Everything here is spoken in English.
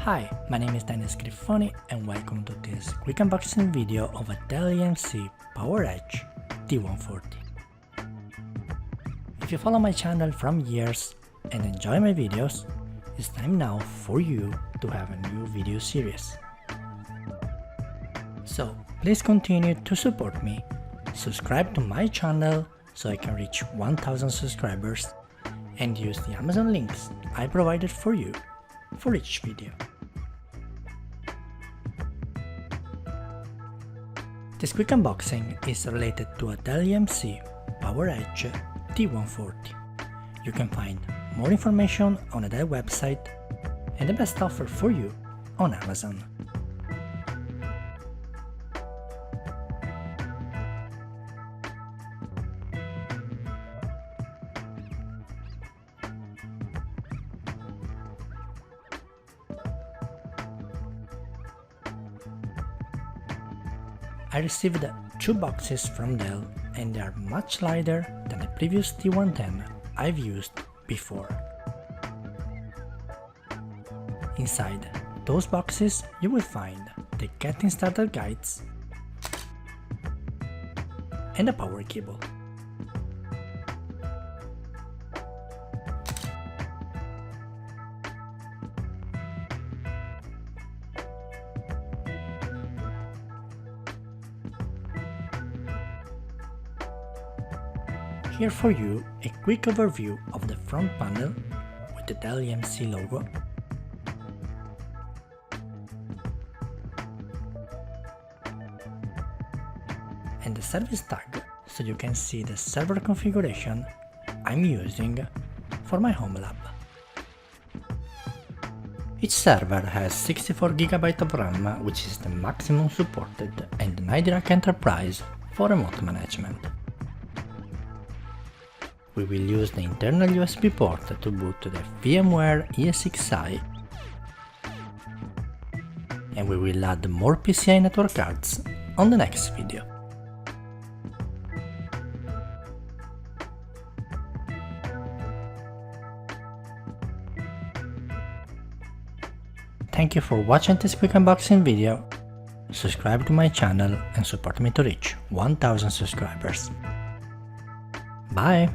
Hi, my name is Daniel Scriffoni and welcome to this quick unboxing video of a Dell-EMC PowerEdge T140. If you follow my channel from years and enjoy my videos, it's time now for you to have a new video series. So please continue to support me, subscribe to my channel so I can reach 1000 subscribers, and use the Amazon links I provided for you for each video. This quick unboxing is related to a Dell-EMC PowerEdge T140. You can find more information on the Dell website and the best offer for you on Amazon. I received 2 boxes from Dell and they are much lighter than the previous T110 I've used before. Inside those boxes you will find the getting started guides and a power cable. Here for you a quick overview of the front panel with the Dell-EMC logo, and the service tag so you can see the server configuration I'm using for my home lab. Each server has 64GB of RAM, which is the maximum supported, and 90 Enterprise for remote management. We will use the internal USB port to boot the VMware ESXi, and we will add more PCI network cards on the next video. Thank you for watching this quick unboxing video. Subscribe to my channel and support me to reach 1000 subscribers. Bye!